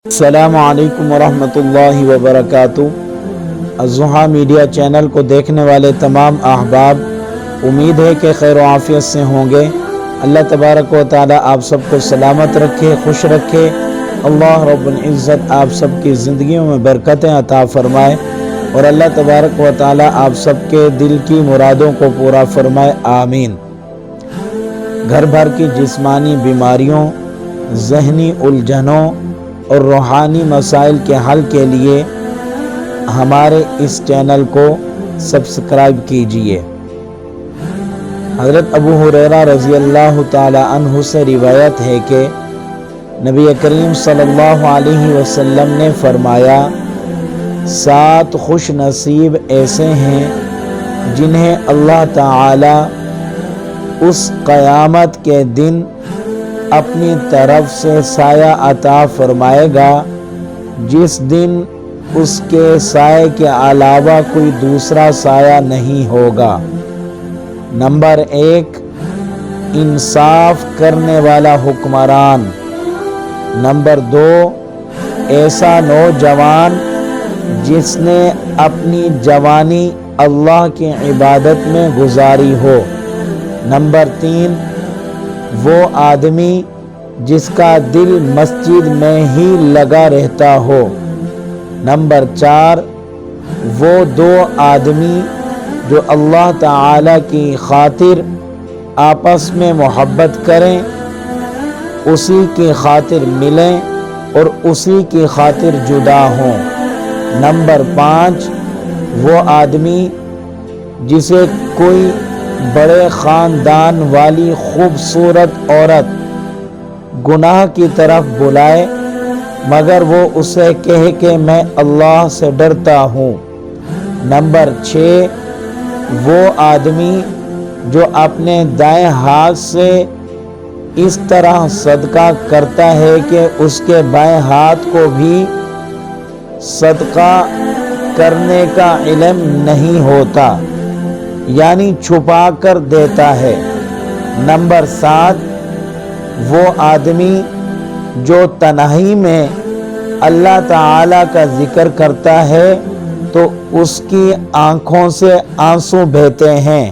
अस्सलामु अलैकुम वरहमतुल्लाहि वबरकातुहू। अज़्ज़ुहा मीडिया चैनल को देखने वाले तमाम अहबाब, उम्मीद है कि खैर व आफ़ियत से होंगे। अल्लाह तबारक व तआला आप सबको सलामत रखे, खुश रखे। अल्लाह रब्बुल इज़्ज़त आप सबकी ज़िंदगियों में बरकतें अता फ़रमाए और अल्लाह तबारक व तआला आप सबके दिल की मुरादों को पूरा फ़रमाए, आमीन। घर भर की जिस्मानी बीमारियों, ज़हनी उलझनों और रूहानी मसाइल के हल के लिए हमारे इस चैनल को सब्सक्राइब कीजिए। हज़रत अबू हुरैरा रज़ी अल्लाह ताला अन्हु से रिवायत है कि नबी करीम सल्लल्लाहु अलैहि वसल्लम ने फरमाया, 7 खुश नसीब ऐसे हैं जिन्हें अल्लाह ताला उस क़यामत के दिन अपनी तरफ से साया अता फरमाएगा जिस दिन उसके साए के अलावा कोई दूसरा साया नहीं होगा। नंबर 1, इंसाफ करने वाला हुक्मरान। नंबर 2, ऐसा नौजवान जिसने अपनी जवानी अल्लाह की इबादत में गुजारी हो। नंबर 3, वो आदमी जिसका दिल मस्जिद में ही लगा रहता हो। नंबर 4, वो 2 आदमी जो अल्लाह ताला की खातिर आपस में मोहब्बत करें, उसी की खातिर मिलें और उसी की खातिर जुदा हों। नंबर 5, वो आदमी जिसे कोई बड़े ख़ानदान वाली खूबसूरत औरत गुनाह की तरफ बुलाए मगर वो उसे कहे कि मैं अल्लाह से डरता हूँ। नंबर 6, वो आदमी जो अपने दाएं हाथ से इस तरह सदका करता है कि उसके बाएं हाथ को भी सदका करने का इल्म नहीं होता, यानी छुपा कर देता है। नंबर 7, वो आदमी जो तन्हाई में अल्लाह ताला का जिक्र करता है तो उसकी आँखों से आंसू बहते हैं।